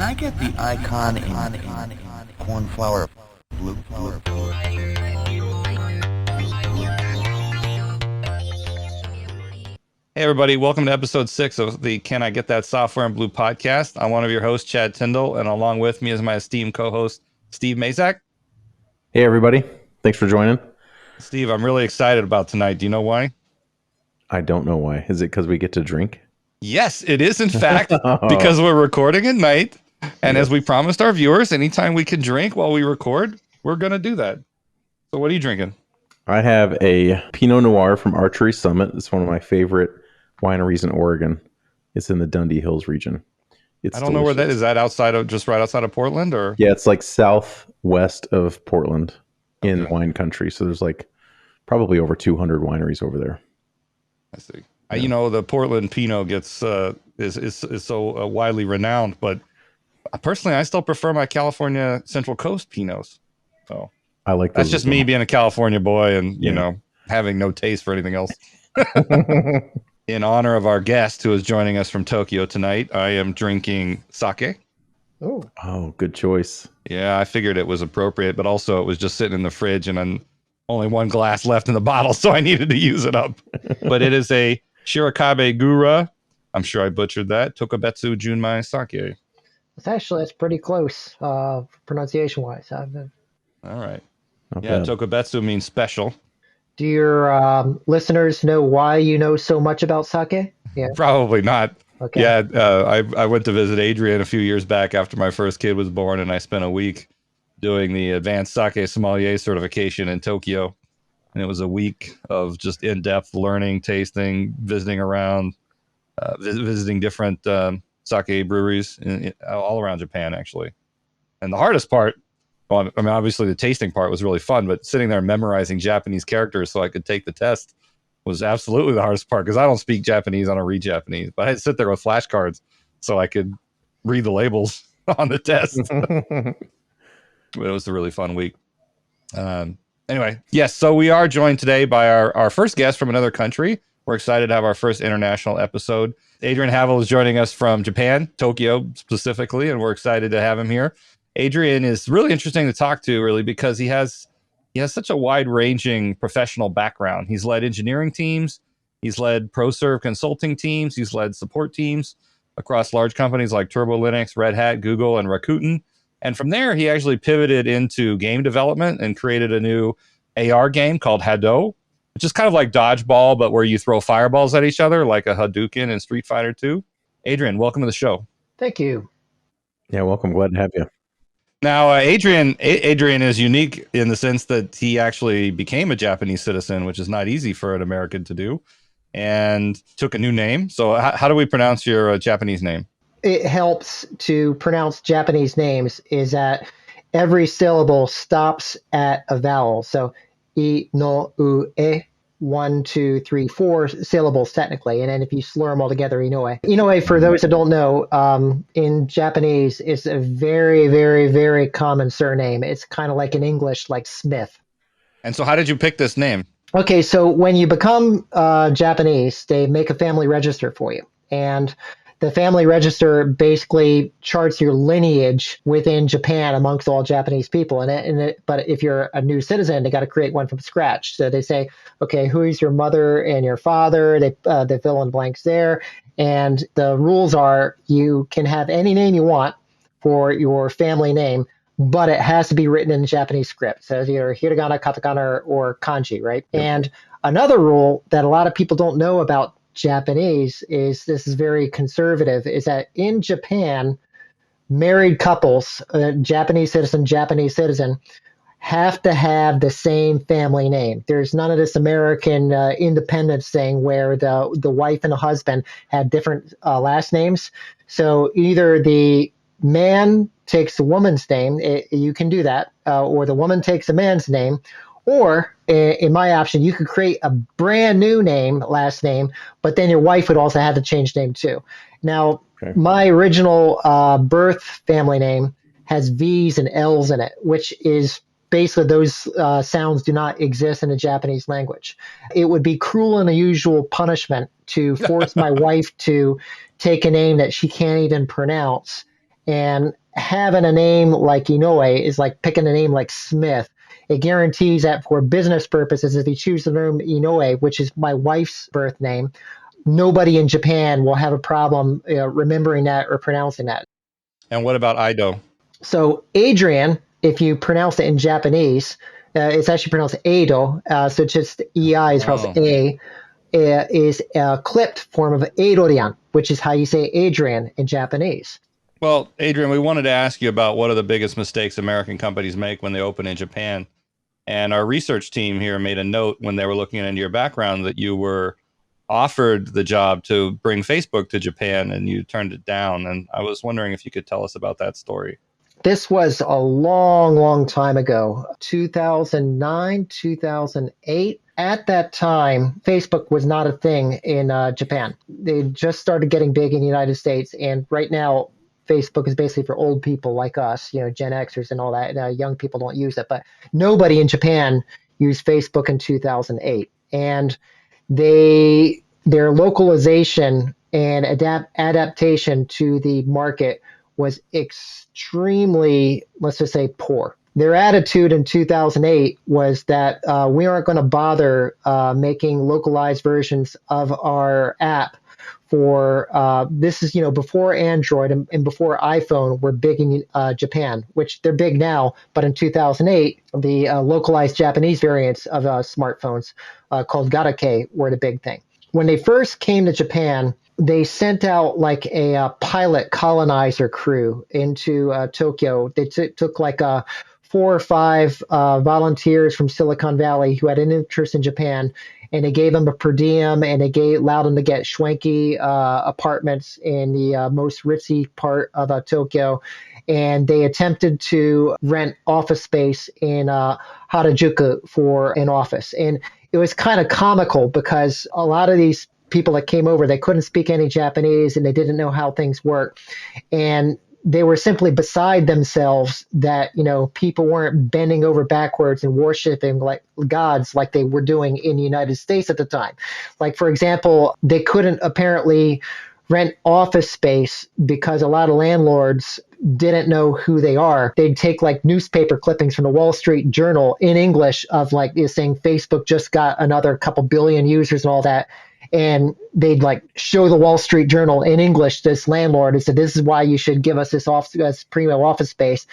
I get the icon in cornflower blue? Hey everybody, welcome to episode 6 of the Can I Get That Software in Blue podcast. I'm one of your hosts, Chad Tindel, and along with me is my esteemed co-host, Steve Mayzak. Hey everybody, thanks for joining. Steve, I'm really excited about tonight. Do you know why? I don't know why. Is it because we get to drink? Yes, it is in fact, because we're recording at night. And as we promised our viewers, anytime we can drink while we record, we're going to do that. So what are you drinking? I have a Pinot Noir from Archery Summit. It's one of my favorite wineries in Oregon. It's in the Dundee Hills region. It's I don't know where that is. That outside of just right outside of Portland, or yeah, it's like southwest of Portland in wine country. So there's like probably over 200 wineries over there. I see. Yeah. You know, the Portland Pinot gets is so widely renowned, but personally, I still prefer my California Central Coast Pinots. So I like that's just me being a California boy and you know having no taste for anything else. In honor of our guest who is joining us from Tokyo tonight, I am drinking sake. Oh, good choice. Yeah, I figured it was appropriate, but also it was just sitting in the fridge and then only one glass left in the bottle, so I needed to use it up. But it is a Shirakabe Gura. I'm sure I butchered that. Tokubetsu Junmai Sake. That's pretty close pronunciation-wise. All right. Not yeah, bad. Tokubetsu means special. Do your listeners know why you know so much about sake? Yeah. Probably not. Okay. Yeah, I went to visit Adrian a few years back after my first kid was born, and I spent a week doing the advanced sake sommelier certification in Tokyo. And it was a week of just in-depth learning, tasting, visiting around, visiting different sake breweries all around Japan, actually. And the hardest part, well, I mean, obviously the tasting part was really fun, but sitting there memorizing Japanese characters so I could take the test was absolutely the hardest part because I don't speak Japanese, I don't read Japanese, but I had to sit there with flashcards so I could read the labels on the test. But it was a really fun week. Anyway, yes, so we are joined today by our first guest from another country. We're excited to have our first international episode. Adrian Havill is joining us from Japan, Tokyo specifically, and we're excited to have him here. Adrian is really interesting to talk to, really, because he has such a wide-ranging professional background. He's led engineering teams, he's led ProServe consulting teams, he's led support teams across large companies like Turbo Linux, Red Hat, Google, and Rakuten. And from there, he actually pivoted into game development and created a new AR game called Hado, which is kind of like dodgeball, but where you throw fireballs at each other, like a Hadouken in Street Fighter 2. Adrian, welcome to the show. Thank you. Yeah, welcome. Glad to have you. Now, Adrian is unique in the sense that he actually became a Japanese citizen, which is not easy for an American to do, and took a new name. So how do we pronounce your Japanese name? It helps to pronounce Japanese names is that every syllable stops at a vowel. So Inoue, 1, 2, 3, 4 syllables technically. And then if you slur them all together, Inoue. Inoue, for those that don't know, in Japanese, is a very, very, very common surname. It's kind of like in English, like Smith. And so how did you pick this name? Okay, so when you become Japanese, they make a family register for you. And the family register basically charts your lineage within Japan amongst all Japanese people. But if you're a new citizen, they got to create one from scratch. So they say, okay, who is your mother and your father? They fill in blanks there. And the rules are you can have any name you want for your family name, but it has to be written in Japanese script. So it's either hiragana, katakana, or kanji, right? Yep. And another rule that a lot of people don't know about Japanese is this is very conservative, is that in Japan, married couples, Japanese citizen, have to have the same family name. There's none of this American independence thing where the wife and the husband had different last names. So either the man takes the woman's name, you can do that, or the woman takes the man's name, or in my option, you could create a brand new last name, but then your wife would also have to change name too. Now, My original birth family name has V's and L's in it, which is basically those sounds do not exist in the Japanese language. It would be cruel and unusual punishment to force my wife to take a name that she can't even pronounce And having a name like Inoue is like picking a name like Smith. It guarantees that for business purposes, if you choose the name Inoue, which is my wife's birth name, nobody in Japan will have a problem remembering that or pronouncing that. And what about Eido? So Adrian, if you pronounce it in Japanese, it's actually pronounced Eido. So just EI is pronounced A. Is a clipped form of Adorian, which is how you say Adrian in Japanese. Well, Adrian, we wanted to ask you about what are the biggest mistakes American companies make when they open in Japan. And our research team here made a note when they were looking into your background that you were offered the job to bring Facebook to Japan and you turned it down. And I was wondering if you could tell us about that story. This was a long, long time ago, 2009, 2008. At that time, Facebook was not a thing in Japan. They just started getting big in the United States. And right now, Facebook is basically for old people like us, Gen Xers and all that. Young people don't use it. But nobody in Japan used Facebook in 2008. And their localization and adaptation to the market was extremely, let's just say, poor. Their attitude in 2008 was that we aren't going to bother making localized versions of our app for this is before Android and before iPhone were big in Japan, which they're big now. But in 2008, the localized Japanese variants of smartphones called Garakei were the big thing. When they first came to Japan, they sent out like a pilot colonizer crew into Tokyo. They took like 4 or 5 volunteers from Silicon Valley who had an interest in Japan, and they gave them a per diem, and they allowed them to get schwanky apartments in the most ritzy part of Tokyo. And they attempted to rent office space in Harajuku for an office. And it was kind of comical because a lot of these people that came over, they couldn't speak any Japanese and they didn't know how things work. And they were simply beside themselves that, people weren't bending over backwards and worshiping like gods like they were doing in the United States at the time. Like, for example, they couldn't apparently rent office space because a lot of landlords didn't know who they are. They'd take like newspaper clippings from the Wall Street Journal in English of like saying Facebook just got another couple billion users and all that. And they'd like show the Wall Street Journal in English to this landlord and said, this is why you should give us this primo office space.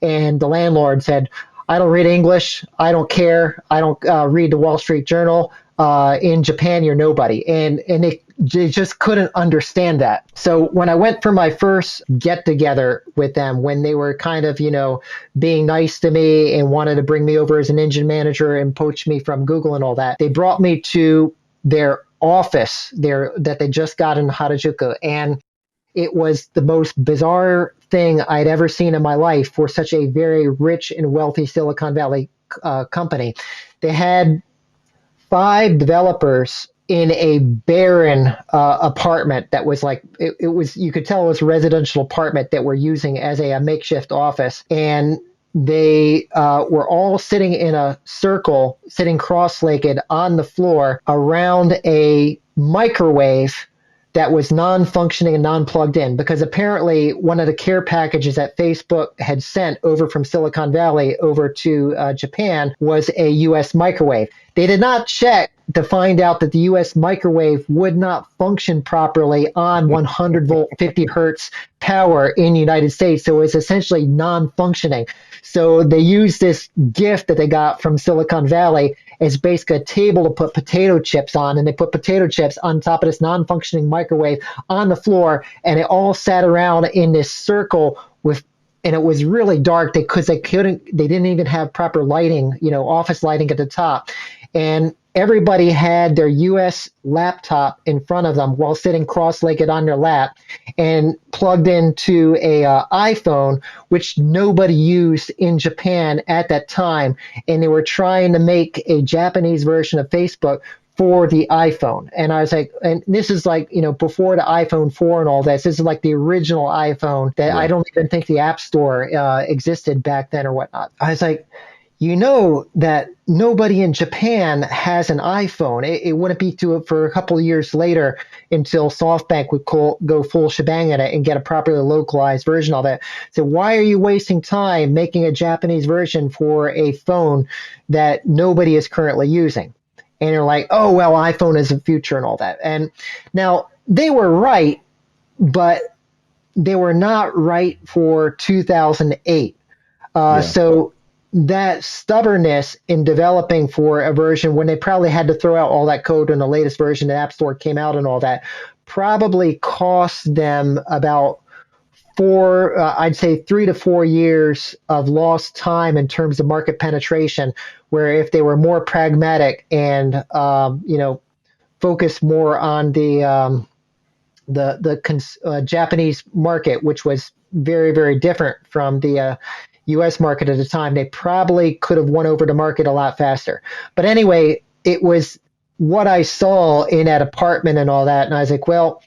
And the landlord said, I don't read English. I don't care. I don't read the Wall Street Journal. In Japan, you're nobody. And they just couldn't understand that. So when I went for my first get together with them, when they were kind of, being nice to me and wanted to bring me over as an engine manager and poach me from Google and all that, they brought me to their office there that they just got in Harajuku. And it was the most bizarre thing I'd ever seen in my life for such a very rich and wealthy Silicon Valley company. They had 5 developers in a barren apartment that was like, it was, you could tell it was a residential apartment that we're using as a makeshift office. And they were all sitting in a circle, sitting cross-legged on the floor around a microwave that was non-functioning and non-plugged in, because apparently one of the care packages that Facebook had sent over from Silicon Valley over to Japan was a US microwave. They did not check to find out that the US microwave would not function properly on 100 volt, 50 hertz power in the United States. So it was essentially non-functioning. So they used this gift that they got from Silicon Valley as basically a table to put potato chips on, and they put potato chips on top of this non-functioning microwave on the floor, and they all sat around in this circle and it was really dark because they didn't even have proper lighting, office lighting at the top. And everybody had their US laptop in front of them while sitting cross-legged on their lap and plugged into a iPhone, which nobody used in Japan at that time. And they were trying to make a Japanese version of Facebook for the iPhone. And I was like, and this is like, before the iPhone 4 and all this is like the original iPhone that I don't even think the App Store existed back then or whatnot. I was like, you know that nobody in Japan has an iPhone. It wouldn't be for a couple of years later until SoftBank would go full shebang at it and get a properly localized version of it. So why are you wasting time making a Japanese version for a phone that nobody is currently using? And you're like, oh, well, iPhone is the future and all that. And now they were right, but they were not right for 2008. So that stubbornness in developing for a version when they probably had to throw out all that code when the latest version of the App Store came out and all that probably cost them about I'd say 3 to 4 years of lost time in terms of market penetration, where if they were more pragmatic and, focused more on the Japanese market, which was very, very different from the U.S. market at the time, they probably could have won over the market a lot faster. But anyway, it was what I saw in that apartment and all that. And I was like, well,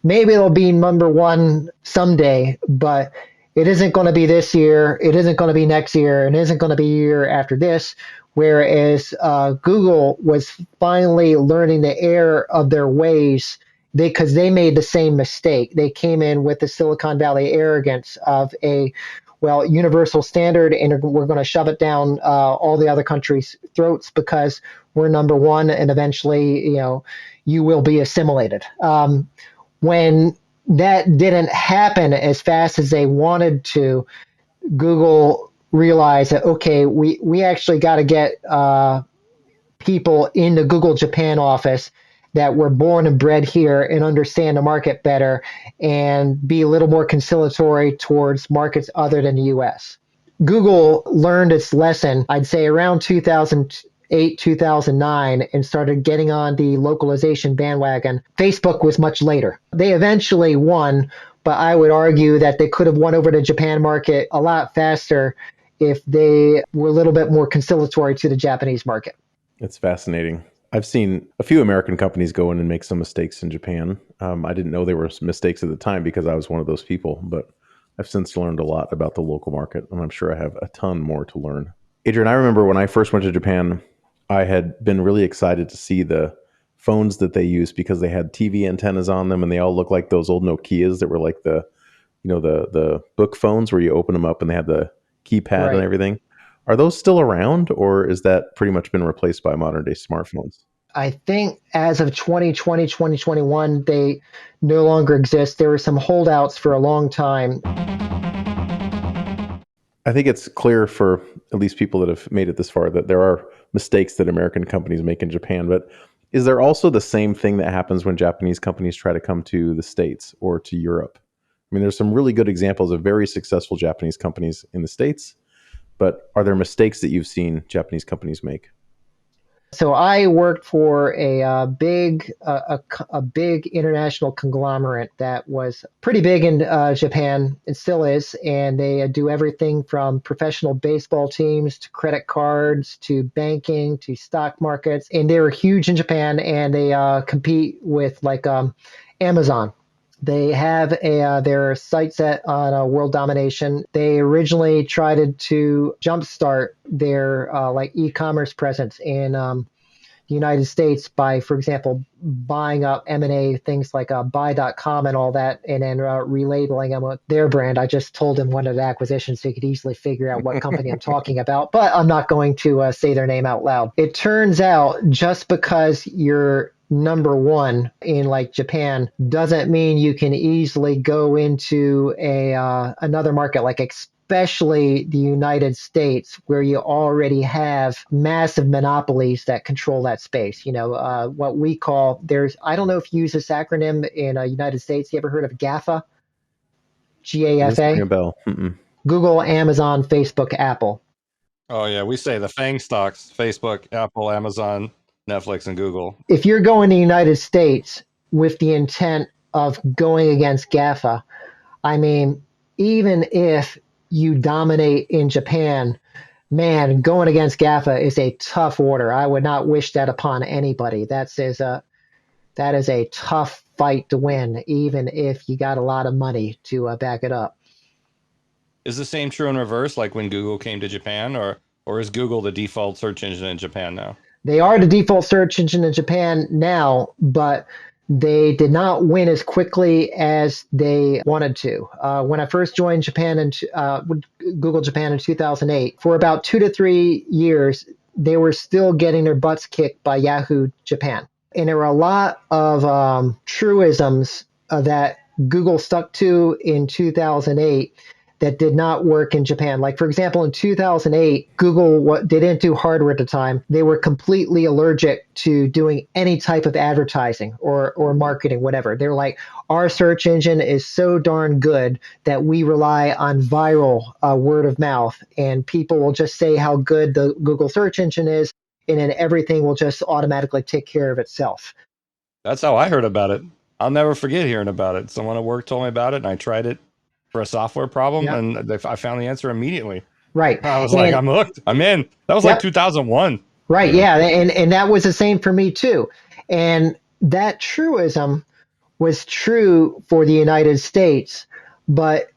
maybe it'll be number one someday, but it isn't going to be this year. It isn't going to be next year. And it isn't going to be a year after this. Whereas Google was finally learning the error of their ways because they made the same mistake. They came in with the Silicon Valley arrogance of universal standard, and we're going to shove it down all the other countries' throats because we're number one, and eventually, you will be assimilated. When that didn't happen as fast as they wanted to, Google realized that, okay, we actually got to get people in the Google Japan office that were born and bred here and understand the market better and be a little more conciliatory towards markets other than the US. Google learned its lesson, I'd say around 2008, 2009, and started getting on the localization bandwagon. Facebook was much later. They eventually won, but I would argue that they could have won over the Japan market a lot faster if they were a little bit more conciliatory to the Japanese market. It's fascinating. I've seen a few American companies go in and make some mistakes in Japan. I didn't know there were mistakes at the time because I was one of those people, but I've since learned a lot about the local market, and I'm sure I have a ton more to learn. Adrian, I remember when I first went to Japan, I had been really excited to see the phones that they used because they had TV antennas on them, and they all looked like those old Nokias that were like the book phones where you open them up and they had the keypad and everything. Are those still around, or is that pretty much been replaced by modern day smartphones? I think as of 2020, 2021, they no longer exist. There were some holdouts for a long time. I think it's clear for at least people that have made it this far that there are mistakes that American companies make in Japan. But is there also the same thing that happens when Japanese companies try to come to the States or to Europe? I mean, there's some really good examples of very successful Japanese companies in the States. But are there mistakes that you've seen Japanese companies make? So I worked for a big international conglomerate that was pretty big in Japan. It still is, and they do everything from professional baseball teams to credit cards to banking to stock markets. And they were huge in Japan, and they compete with like Amazon. They have their sights set on world domination. They originally tried to jumpstart their e-commerce presence in the United States by, for example, buying up M&A things like buy.com and all that, and then relabeling them with their brand. I just told him one of the acquisitions so he could easily figure out what company I'm talking about, but I'm not going to say their name out loud. It turns out just because you're number one in like Japan doesn't mean you can easily go into another market, like especially the United States, where you already have massive monopolies that control that space. What we call I don't know if you use this acronym in the United States. You ever heard of GAFA? GAFA? Ring a bell. Mm-mm. Google, Amazon, Facebook, Apple. Oh yeah, we say the FANG stocks: Facebook, Apple, Amazon, Netflix, and Google. If you're going to the United States with the intent of going against GAFA, I mean, even if you dominate in Japan, man, going against GAFA is a tough order. I would not wish that upon anybody. That is a tough fight to win, even if you got a lot of money to back it up. Is the same true in reverse, like when Google came to Japan, or Or is Google the default search engine in Japan now? They are the default search engine in Japan now, but they did not win as quickly as they wanted to. When I first joined Japan and Google Japan in 2008, for about 2 to 3 years, they were still getting their butts kicked by Yahoo Japan. And there were a lot of truisms that Google stuck to in 2008 that did not work in Japan. Like, for example, in 2008, Google they didn't do hardware at the time. They were completely allergic to doing any type of advertising or marketing, whatever. They're like, our search engine is so darn good that we rely on viral word of mouth, and people will just say how good the Google search engine is, and then everything will just automatically take care of itself. That's how I heard about it. I'll never forget hearing about it. Someone at work told me about it, and I tried it for a software problem, Yep. and I found the answer immediately. Right. I was like, I'm hooked. I'm in. That was like 2001. Right. Yeah. And that was the same for me too. And that truism was true for the United States, but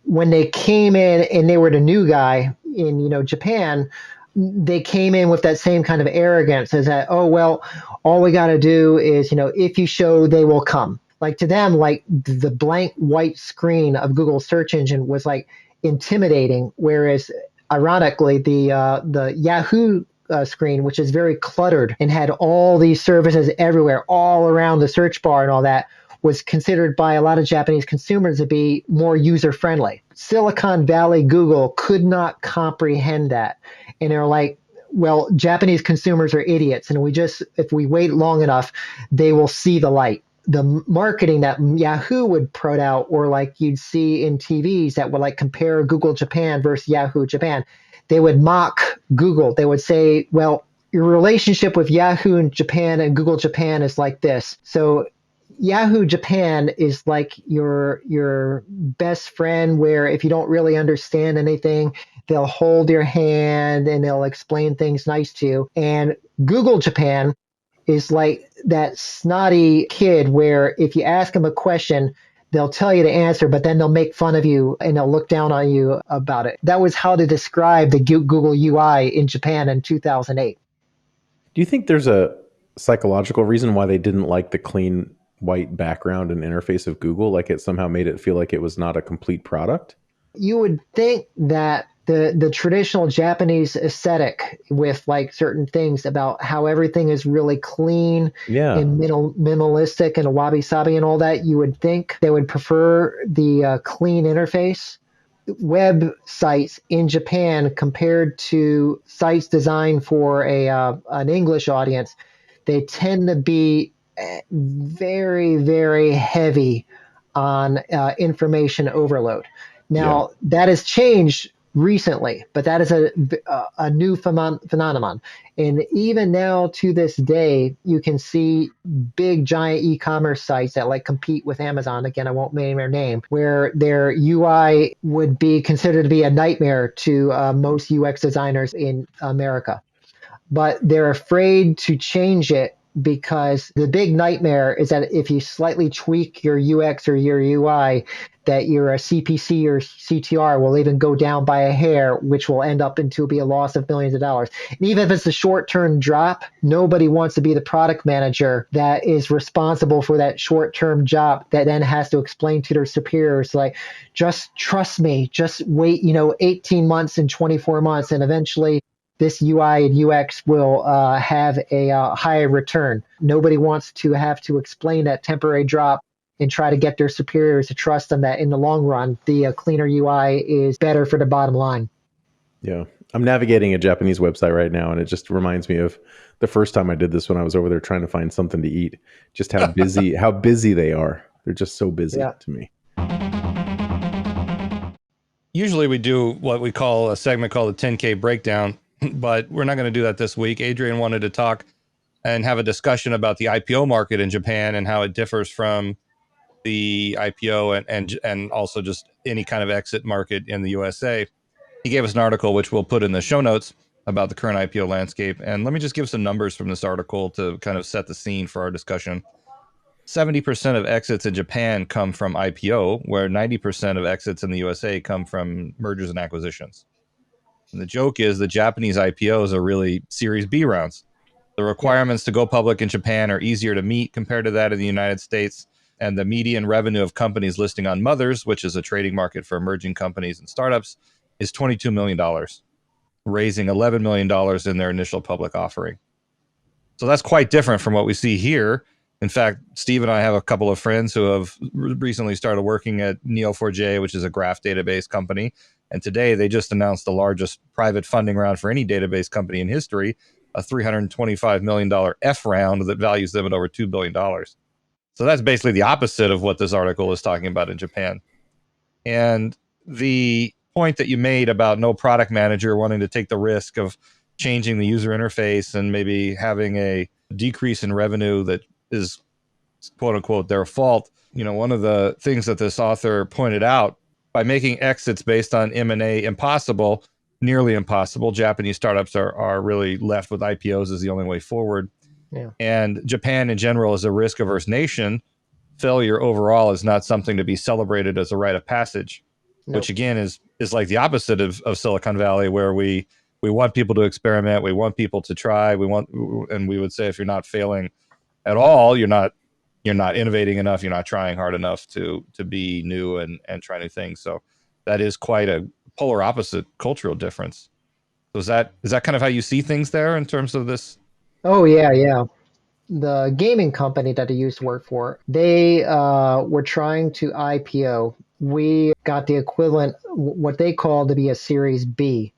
when they came in and they were the new guy in Japan, they came in with that same kind of arrogance as that, oh well, all we got to do is if you show, they will come. Like, to them, like, the blank white screen of Google's search engine was like intimidating, whereas ironically the Yahoo screen, which is very cluttered and had all these services everywhere, all around the search bar and all that, was considered by a lot of Japanese consumers to be more user-friendly. Silicon Valley Google could not comprehend that. And they're like, well, Japanese consumers are idiots, and if we wait long enough, they will see the light. The marketing that Yahoo would put out, or like you'd see in TVs that would like compare Google Japan versus Yahoo Japan, they would mock Google. They would say, well, your relationship with Yahoo in Japan and Google Japan is like this. So Yahoo Japan is like your best friend, where if you don't really understand anything, they'll hold your hand and they'll explain things nice to you. And Google Japan is like that snotty kid where if you ask them a question, they'll tell you the answer, but then they'll make fun of you and they'll look down on you about it. That was how to describe the Google UI in Japan in 2008. Do you think there's a psychological reason why they didn't like the clean white background and interface of Google? Like, it somehow made it feel like it was not a complete product? You would think that the traditional Japanese aesthetic with like certain things about how everything is really clean and minimalistic and a wabi-sabi and all that, you would think they would prefer the clean interface. Web sites in Japan compared to sites designed for an English audience, they tend to be very, very heavy on information overload. Now, that has changed recently, but that is a new phenomenon. And even now to this day, you can see big giant e-commerce sites that like compete with Amazon. Again, I won't name their name, where their UI would be considered to be a nightmare to most UX designers in America. But they're afraid to change it because the big nightmare is that if you slightly tweak your UX or your UI, that your CPC or CTR will even go down by a hair, which will end up into be a loss of millions of dollars. And even if it's a short-term drop, nobody wants to be the product manager that is responsible for that short-term job that then has to explain to their superiors, like, just trust me, just wait, 18 months and 24 months, and eventually this UI and UX will have a higher return. Nobody wants to have to explain that temporary drop and try to get their superiors to trust them that in the long run, the cleaner UI is better for the bottom line. Yeah. I'm navigating a Japanese website right now, and it just reminds me of the first time I did this when I was over there trying to find something to eat. Just how busy they are. They're just so busy to me. Usually we do what we call a segment called the 10K breakdown, but we're not going to do that this week. Adrian wanted to talk and have a discussion about the IPO market in Japan and how it differs from the IPO and also just any kind of exit market in the USA. He gave us an article, which we'll put in the show notes, about the current IPO landscape. And let me just give some numbers from this article to kind of set the scene for our discussion. 70% of exits in Japan come from IPO, where 90% of exits in the USA come from mergers and acquisitions. And the joke is the Japanese IPOs are really Series B rounds. The requirements to go public in Japan are easier to meet compared to that in the United States. And the median revenue of companies listing on Mothers, which is a trading market for emerging companies and startups, is $22 million, raising $11 million in their initial public offering. So that's quite different from what we see here. In fact, Steve and I have a couple of friends who have recently started working at Neo4j, which is a graph database company. And today they just announced the largest private funding round for any database company in history, a $325 million F round that values them at over $2 billion. So that's basically the opposite of what this article is talking about in Japan. And the point that you made about no product manager wanting to take the risk of changing the user interface and maybe having a decrease in revenue that is quote unquote their fault. One of the things that this author pointed out, by making exits based on M&A impossible, nearly impossible, Japanese startups are really left with IPOs as the only way forward. Yeah. And Japan in general is a risk-averse nation. Failure overall is not something to be celebrated as a rite of passage, which again is like the opposite of Silicon Valley, where we want people to experiment, we want people to try, and we would say if you're not failing at all, you're not innovating enough, you're not trying hard enough to be new and try new things. So that is quite a polar opposite cultural difference. So is that kind of how you see things there in terms of this? Oh, yeah. The gaming company that I used to work for, they were trying to IPO. We got the equivalent, what they call to be a Series B.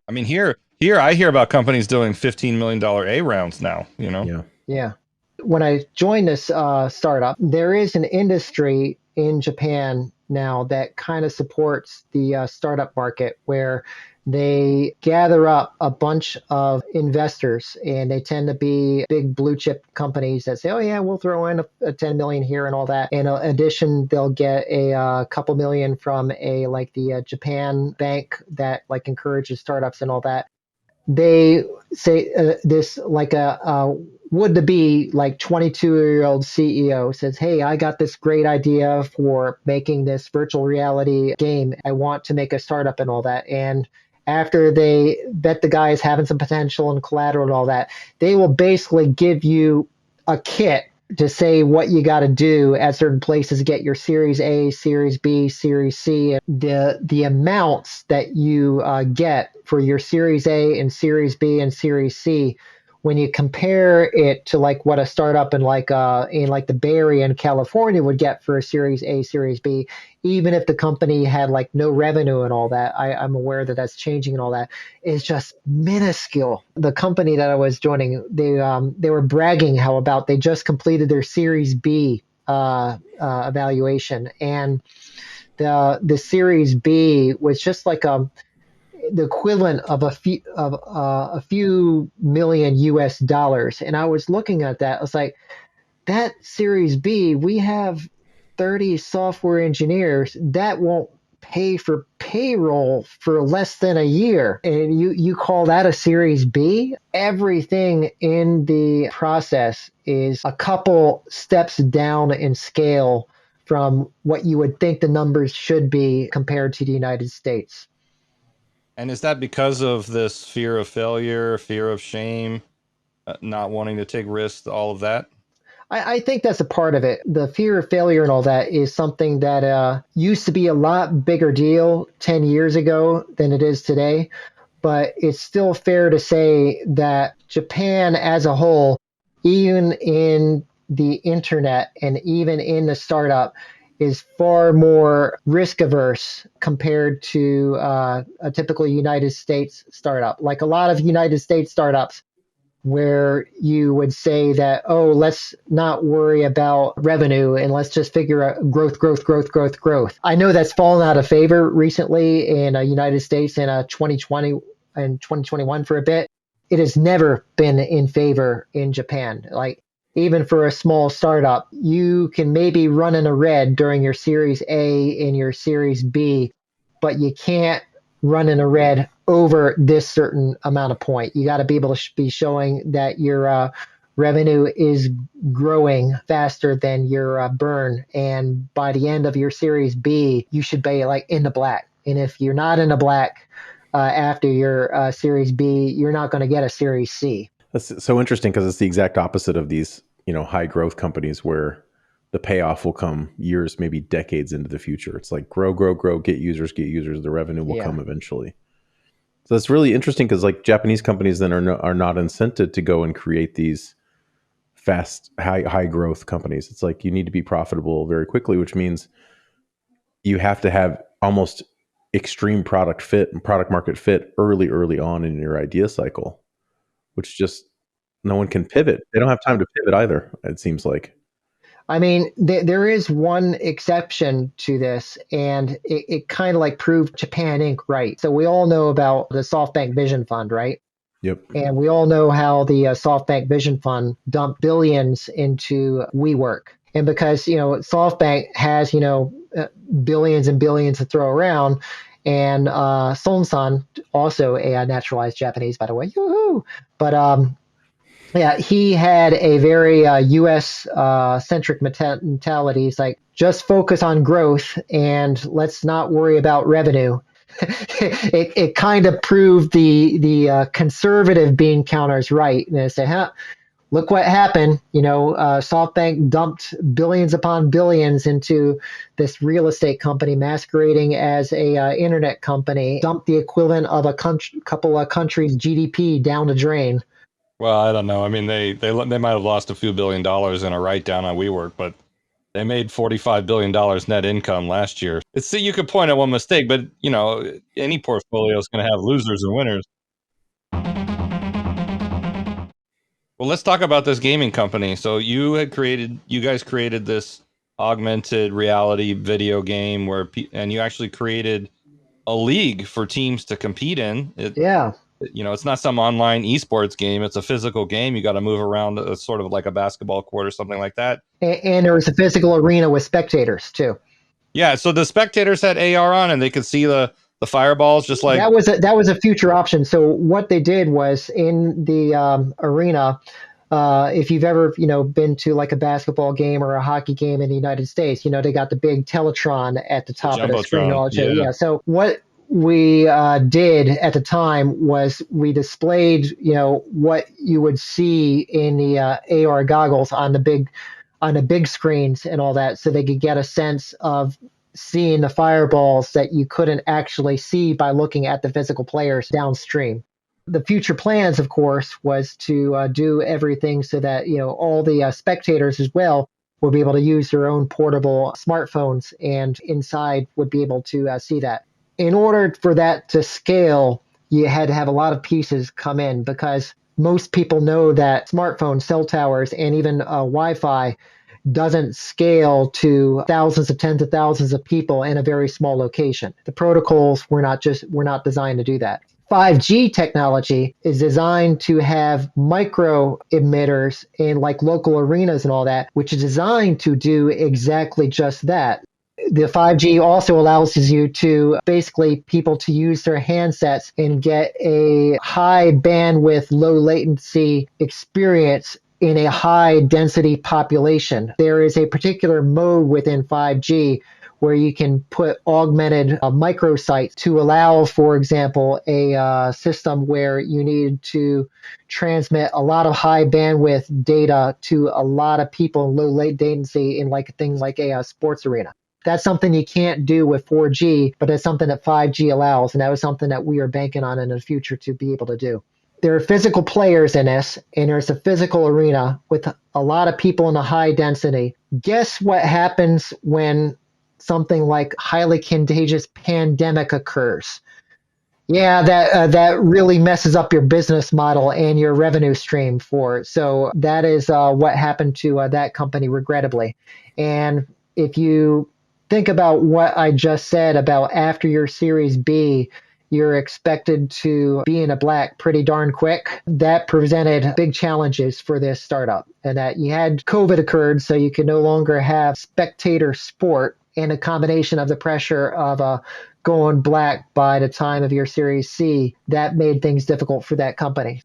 I mean, here I hear about companies doing $15 million A rounds now, Yeah. When I joined this startup, there is an industry in Japan now that kind of supports the startup market, where they gather up a bunch of investors, and they tend to be big blue chip companies that say, oh yeah, we'll throw in a 10 million here and all that. In addition, they'll get a couple million from the Japan bank that encourages startups and all that. They say this would-to-be 22-year-old CEO says, hey, I got this great idea for making this virtual reality game. I want to make a startup and all that. And after they bet the guy is having some potential and collateral and all that, they will basically give you a kit to say what you got to do at certain places to get your Series A, Series B, Series C. The amounts that you get for your Series A and Series B and Series C, when you compare it to what a startup in the Bay Area in California would get for a Series A, Series B, even if the company had no revenue and all that, I'm aware that that's changing and all that, is just minuscule. The company that I was joining, they were bragging how about they just completed their Series B evaluation, and the Series B was just the equivalent of a few million US dollars. And I was looking at that. I was like, that Series B, we have 30 software engineers that won't pay for payroll for less than a year. And you call that a Series B? Everything in the process is a couple steps down in scale from what you would think the numbers should be compared to the United States. And is that because of this fear of failure, fear of shame, not wanting to take risks, all of that? I think that's a part of it. The fear of failure and all that is something that used to be a lot bigger deal 10 years ago than it is today. But it's still fair to say that Japan as a whole, even in the internet and even in the startup, is far more risk averse compared to a typical United States startup. Like a lot of United States startups, where you would say that, oh, let's not worry about revenue and let's just figure out growth. I know that's fallen out of favor recently in the United States in 2020 and 2021 for a bit. It has never been in favor in Japan. Even for a small startup, you can maybe run in a red during your Series A and your Series B, but you can't run in a red over this certain amount of point. You got to be able to be showing that your revenue is growing faster than your burn. And by the end of your Series B, you should be in the black. And if you're not in the black, after your Series B, you're not going to get a Series C. That's so interesting because it's the exact opposite of these, high growth companies where the payoff will come years, maybe decades into the future. It's like grow, grow, grow, get users. The revenue will come eventually. So it's really interesting because like Japanese companies then are not incented to go and create these fast, high growth companies. It's like you need to be profitable very quickly, which means you have to have almost extreme product fit and product market fit early on in your idea cycle, which just no one can pivot. They don't have time to pivot either, it seems like. I mean, there is one exception to this, and it kind of like proved Japan Inc. right. So we all know about the SoftBank Vision Fund, right? Yep. And we all know how the SoftBank Vision Fund dumped billions into WeWork. And because, SoftBank has, billions and billions to throw around, and Son, also a naturalized Japanese, by the way, yoo-hoo! But yeah, he had a very U.S. Centric mentality. It's like, just focus on growth and let's not worry about revenue. It kind of proved the conservative bean counters right. And they say, look what happened. SoftBank dumped billions upon billions into this real estate company masquerading as a internet company, dumped the equivalent of a couple of countries' GDP down the drain. Well, I don't know. I mean, they might have lost a few $1 billion in a write down on WeWork, but they made $45 billion net income last year. You could point at one mistake, but any portfolio is going to have losers and winners. Well, let's talk about this gaming company. So you guys created this augmented reality video game and you actually created a league for teams to compete in. Yeah. It's not some online esports game. It's a physical game. You got to move around sort of like a basketball court or something like that. And there was a physical arena with spectators too. Yeah. So the spectators had AR on and they could see the fireballs just like that was a future option. So what they did was in the arena, if you've ever been to like a basketball game or a hockey game in the United States, they got the big Teletron at the top of the screen. Yeah. So what we did at the time was we displayed what you would see in the AR goggles on the big screens and all that, so they could get a sense of seeing the fireballs that you couldn't actually see by looking at the physical players downstream. The future plans, of course, was to do everything so that all the spectators as well would be able to use their own portable smartphones, and inside would be able to see that. In order for that to scale, you had to have a lot of pieces come in, because most people know that smartphones, cell towers, and even Wi-Fi doesn't scale to thousands of tens of thousands of people in a very small location. The protocols were not designed to do that. 5G technology is designed to have micro emitters in like local arenas and all that, which is designed to do exactly just that. The 5G also allows you to basically people to use their handsets and get a high bandwidth, low latency experience in a high density population. There is a particular mode within 5G where you can put augmented microsites to allow, for example, a system where you need to transmit a lot of high bandwidth data to a lot of people in low latency in like a thing like a sports arena. That's something you can't do with 4G, but it's something that 5G allows, and that was something that we are banking on in the future to be able to do. There are physical players in this, and there's a physical arena with a lot of people in a high density. Guess what happens when something like highly contagious pandemic occurs? Yeah, that really messes up your business model and your revenue stream for it. So that is what happened to that company, regrettably. And if you think about what I just said about after your Series B, you're expected to be in a black pretty darn quick. That presented big challenges for this startup, and that you had COVID occurred, so you could no longer have spectator sport, and a combination of the pressure of going black by the time of your Series C, that made things difficult for that company.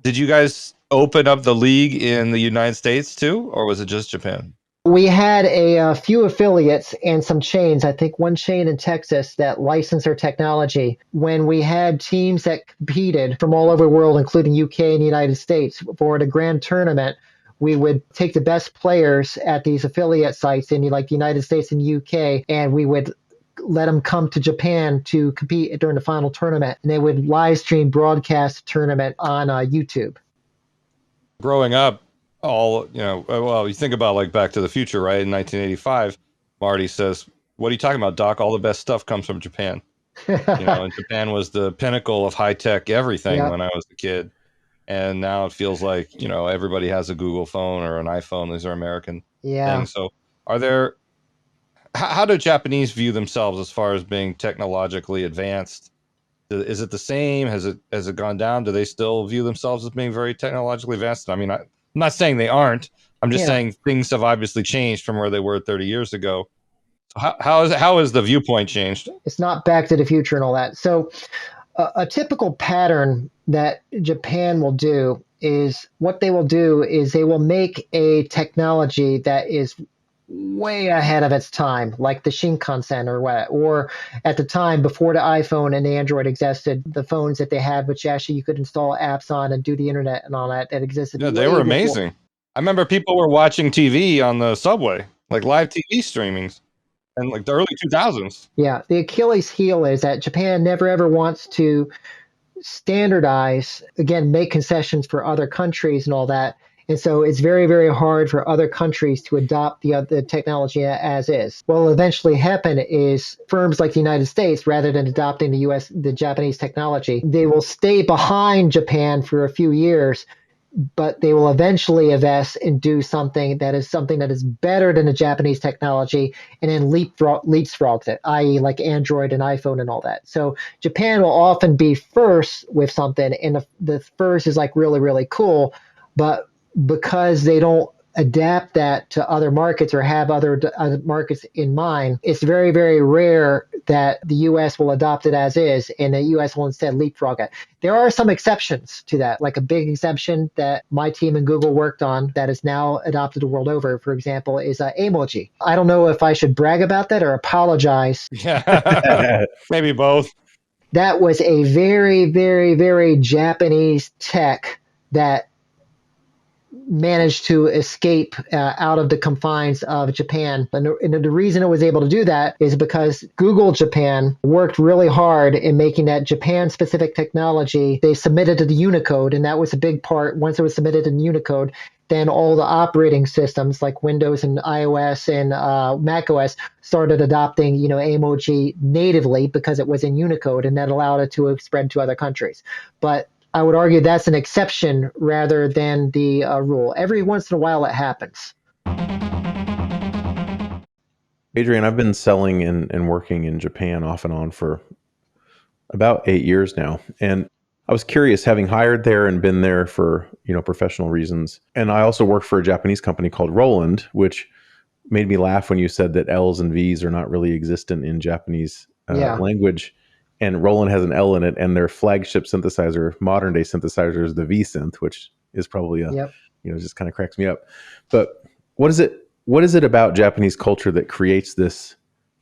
Did you guys open up the league in the United States too, or was it just Japan? We had a few affiliates and some chains. I think one chain in Texas that licensed our technology. When we had teams that competed from all over the world, including UK and the United States, for the grand tournament, we would take the best players at these affiliate sites in like the United States and UK, and we would let them come to Japan to compete during the final tournament. And they would live stream broadcast the tournament on YouTube. Growing up, well, you think about like Back to the Future, right? In 1985, Marty says, "What are you talking about, Doc? All the best stuff comes from Japan." And Japan was the pinnacle of high tech everything when I was a kid. And now it feels like, everybody has a Google phone or an iPhone. These are American things. So how do Japanese view themselves as far as being technologically advanced? Is it the same? Has it gone down? Do they still view themselves as being very technologically advanced? I mean, I'm not saying they aren't. I'm just saying things have obviously changed from where they were 30 years ago. So how is the viewpoint changed? It's not Back to the Future and all that. So a typical pattern that Japan will do is they will make a technology that is way ahead of its time, like the Shinkansen or at the time before the iPhone and the Android existed, the phones that they had, which actually you could install apps on and do the internet and all that existed. Yeah, they were amazing. I remember people were watching TV on the subway, like live TV streamings, in like the early 2000s. Yeah, the Achilles heel is that Japan never ever wants to standardize, again, make concessions for other countries and all that. And so it's very, very hard for other countries to adopt the technology as is. What will eventually happen is firms like the United States, rather than adopting the Japanese technology, they will stay behind Japan for a few years, but they will eventually invest and do something that is better than the Japanese technology, and then leapfrogs it, i.e. like Android and iPhone and all that. So Japan will often be first with something, and the first is like really, really cool, but because they don't adapt that to other markets or have other markets in mind, it's very, very rare that the U.S. will adopt it as is, and the U.S. will instead leapfrog it. There are some exceptions to that, like a big exception that my team in Google worked on that is now adopted the world over, for example, is emoji. I don't know if I should brag about that or apologize. Yeah, maybe both. That was a very, very, very Japanese tech that managed to escape out of the confines of Japan. And the reason it was able to do that is because Google Japan worked really hard in making that Japan-specific technology. They submitted to the Unicode, and that was a big part. Once it was submitted in Unicode, then all the operating systems like Windows and iOS and Mac OS started adopting, emoji natively because it was in Unicode, and that allowed it to spread to other countries. But I would argue that's an exception rather than the rule. Every once in a while it happens. Adrian, I've been selling and working in Japan off and on for about 8 years now. And I was curious, having hired there and been there for, professional reasons. And I also worked for a Japanese company called Roland, which made me laugh when you said that L's and V's are not really existent in Japanese language. And Roland has an L in it, and their flagship synthesizer, modern day synthesizer, is the V synth, which is probably just kind of cracks me up. But what is it about Japanese culture that creates this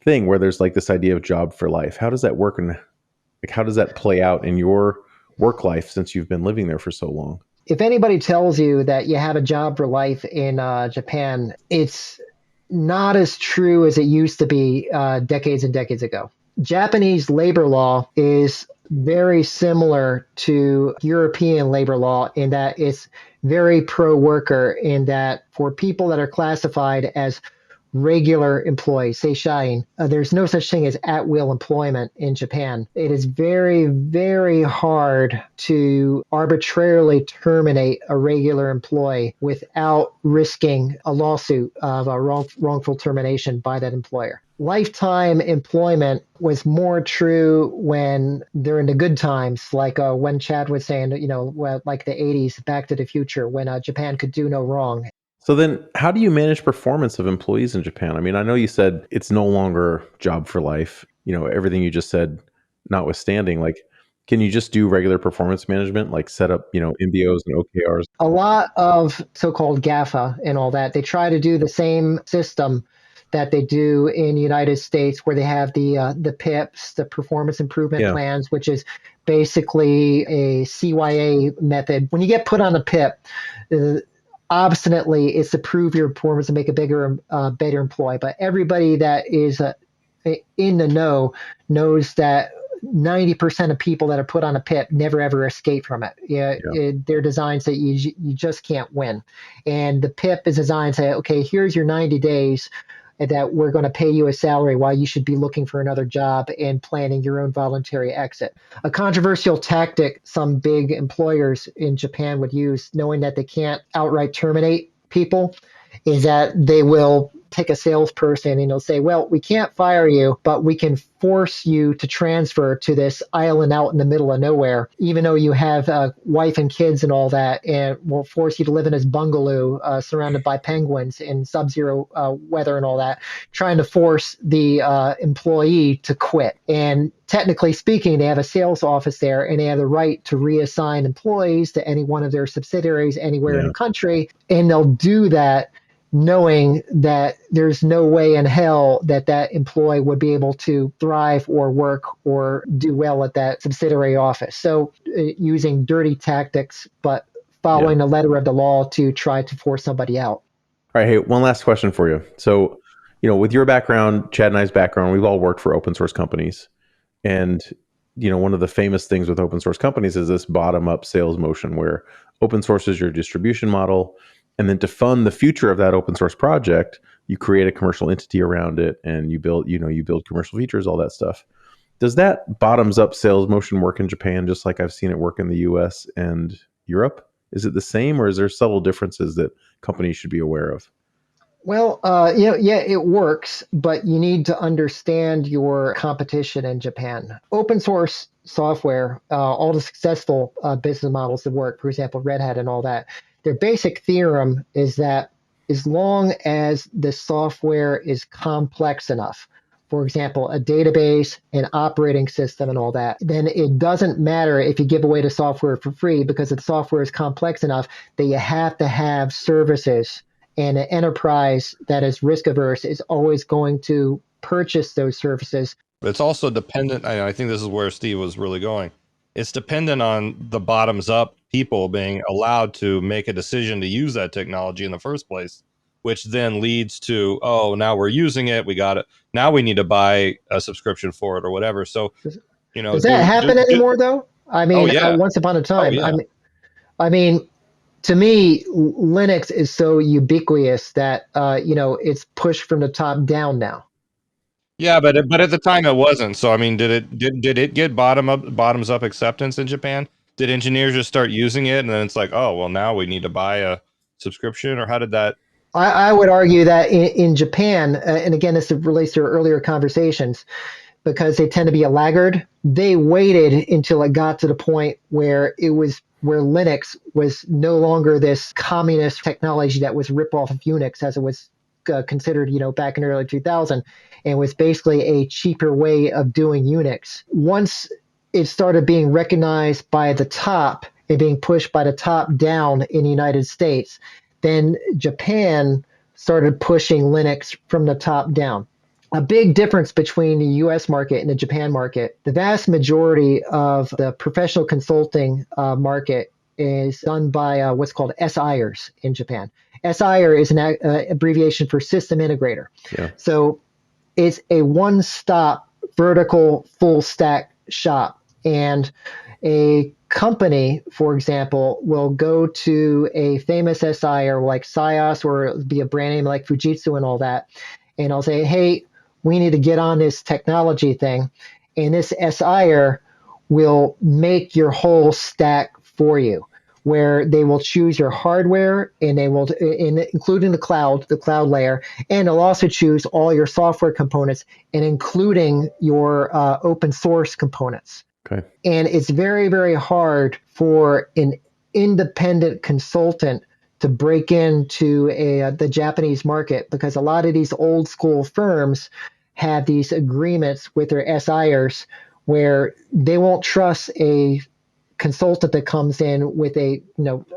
thing where there's like this idea of job for life? How does that work, and like how does that play out in your work life since you've been living there for so long? If anybody tells you that you have a job for life in Japan, it's not as true as it used to be decades and decades ago. Japanese labor law is very similar to European labor law in that it's very pro-worker, in that for people that are classified as regular employees, say Shine, there's no such thing as at-will employment in Japan. It is very, very hard to arbitrarily terminate a regular employee without risking a lawsuit of a wrongful termination by that employer. Lifetime employment was more true when they're in the good times, like when Chad was saying, like the 80s, Back to the Future, when Japan could do no wrong. So then how do you manage performance of employees in Japan? I mean, I know you said it's no longer job for life, everything you just said notwithstanding, like Can you just do regular performance management, like set up, MBOs and OKRs? A lot of so-called GAFA and all that, they try to do the same system that they do in the United States, where they have the PIPs, the performance improvement Yeah. plans, which is basically a CYA method. When you get put on a PIP, obstinately, it's to prove your performance and make a better employee. But everybody that is in the know knows that 90% of people that are put on a PIP never ever escape from it. They're designed so you just can't win. And the PIP is designed to say, okay, here's your 90 days that we're going to pay you a salary while you should be looking for another job and planning your own voluntary exit. A controversial tactic some big employers in Japan would use, knowing that they can't outright terminate people, is that they will take a salesperson and they'll say, well, we can't fire you, but we can force you to transfer to this island out in the middle of nowhere, even though you have a wife and kids and all that, and we'll force you to live in this bungalow surrounded by penguins in sub-zero weather and all that, trying to force the employee to quit. And technically speaking, they have a sales office there, and they have the right to reassign employees to any one of their subsidiaries anywhere in the country, and they'll do that knowing that there's no way in hell that that employee would be able to thrive or work or do well at that subsidiary office. So using dirty tactics, but following the letter of the law to try to force somebody out. All right. Hey, one last question for you. So, with your background, Chad and I's background, we've all worked for open source companies. And, one of the famous things with open source companies is this bottom up sales motion where open source is your distribution model. And then to fund the future of that open source project, you create a commercial entity around it and you build commercial features, all that stuff. Does that bottoms up sales motion work in Japan just like I've seen it work in the US and Europe? Is it the same, or is there subtle differences that companies should be aware of? Well, it works, but you need to understand your competition in Japan. Open source software, all the successful business models that work, for example, Red Hat and all that, their basic theorem is that as long as the software is complex enough, for example, a database, an operating system, and all that, then it doesn't matter if you give away the software for free, because the software is complex enough that you have to have services. And an enterprise that is risk averse is always going to purchase those services. But it's also dependent. I think this is where Steve was really going. It's dependent on the bottoms up people being allowed to make a decision to use that technology in the first place, which then leads to, oh, now we're using it. We got it. Now we need to buy a subscription for it or whatever. So, does that happen anymore though? I mean, once upon a time, I mean, to me, Linux is so ubiquitous that, it's pushed from the top down now. Yeah, but at the time it wasn't. So I mean, did it get bottoms up acceptance in Japan? Did engineers just start using it and then it's like, oh well, now we need to buy a subscription, or how did that? I would argue that in Japan, and again, this relates to our earlier conversations, because they tend to be a laggard. They waited until it got to the point where Linux was no longer this communist technology that was rip off of Unix, as it was considered, back in the early 2000s, and was basically a cheaper way of doing Unix. Once it started being recognized by the top and being pushed by the top down in the United States, then Japan started pushing Linux from the top down. A big difference between the US market and the Japan market: the vast majority of the professional consulting market is done by what's called SIers in Japan. SIer is an abbreviation for system integrator. Yeah. So it's a one-stop vertical full stack shop. And a company, for example, will go to a famous SIer like Sios, or it'll be a brand name like Fujitsu and all that, and I'll say, hey, we need to get on this technology thing. And this SIer will make your whole stack for you, where they will choose your hardware, and they will, including the cloud layer, and they'll also choose all your software components, and including your open source components. Okay. And it's very, very hard for an independent consultant to break into the Japanese market, because a lot of these old school firms have these agreements with their SIers where they won't trust a consultant that comes in with a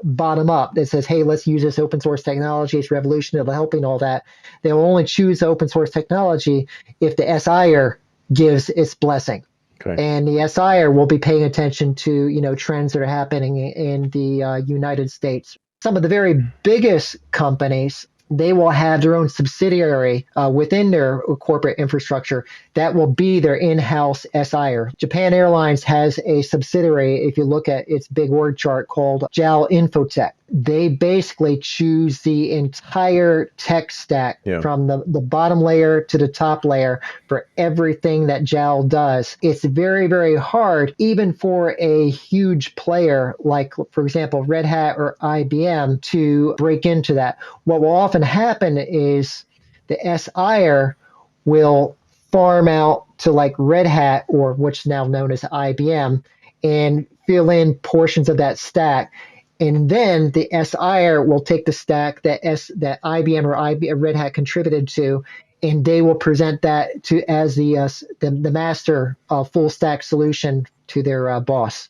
bottom up that says, hey, let's use this open source technology, it's revolutionary, it'll helping all that. They will only choose open source technology if the SIer gives its blessing. Okay. And the SIer will be paying attention to trends that are happening in the United States. Some of the very biggest companies, they will have their own subsidiary within their corporate infrastructure that will be their in-house SIer. Japan Airlines has a subsidiary, if you look at its big org chart, called JAL Infotech. They basically choose the entire tech stack from the bottom layer to the top layer for everything that JAL does. It's very, very hard, even for a huge player like, for example, Red Hat or IBM, to break into that. What will often happen is the SIer will farm out to like Red Hat, or what's now known as IBM, and fill in portions of that stack. And then the SIer will take the stack that IBM or Red Hat contributed to, and they will present that to as the master full stack solution to their boss.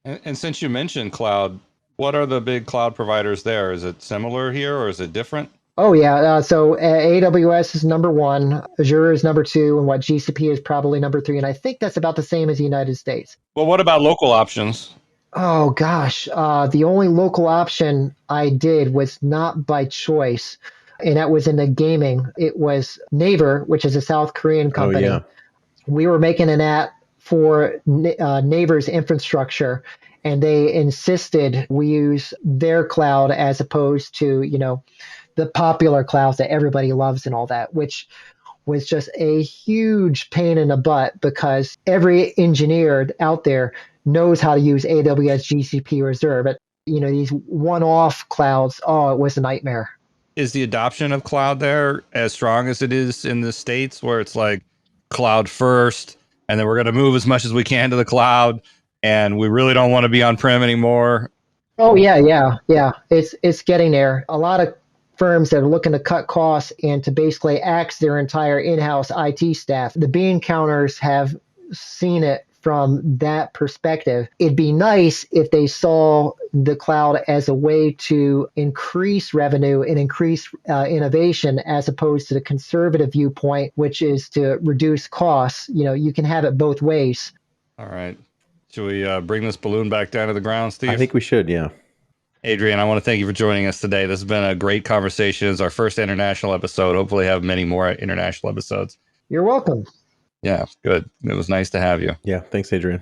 And since you mentioned cloud, what are the big cloud providers there? Is it similar here or is it different? Oh, yeah. So AWS is number one, Azure is number two, and what GCP is probably number three. And I think that's about the same as the United States. Well, what about local options? Oh, gosh. The only local option I did was not by choice, and that was in the gaming. It was Naver, which is a South Korean company. Oh, yeah. We were making an app for Naver's infrastructure, and they insisted we use their cloud as opposed to, the popular clouds that everybody loves and all that, which was just a huge pain in the butt because every engineer out there knows how to use AWS, GCP, or Azure. But, these one-off clouds, it was a nightmare. Is the adoption of cloud there as strong as it is in the States, where it's like cloud first, and then we're going to move as much as we can to the cloud, and we really don't want to be on-prem anymore? Oh, yeah. It's getting there. A lot of firms that are looking to cut costs and to basically axe their entire in-house IT staff. The bean counters have seen it from that perspective. It'd be nice if they saw the cloud as a way to increase revenue and increase innovation, as opposed to the conservative viewpoint, which is to reduce costs. You can have it both ways. All right. Should we bring this balloon back down to the ground, Steve? I think we should, yeah. Adrian, I want to thank you for joining us today. This has been a great conversation. It's our first international episode. Hopefully have many more international episodes. You're welcome. Yeah, good. It was nice to have you. Yeah, thanks, Adrian.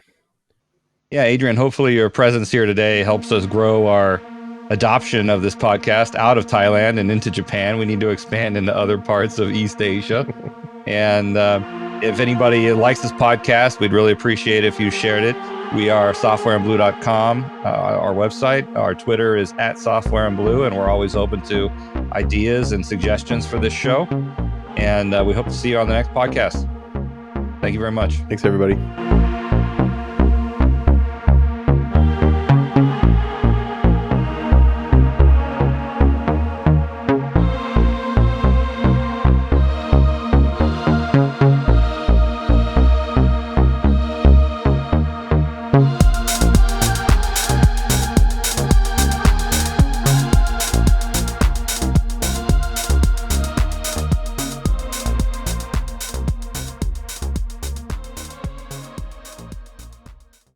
Yeah, Adrian, hopefully your presence here today helps us grow our adoption of this podcast out of Thailand and into Japan. We need to expand into other parts of East Asia. And if anybody likes this podcast, we'd really appreciate it if you shared it. We are softwareandblue.com, our website. Our Twitter is @softwareandblue, and we're always open to ideas and suggestions for this show. And we hope to see you on the next podcast. Thank you very much. Thanks, everybody.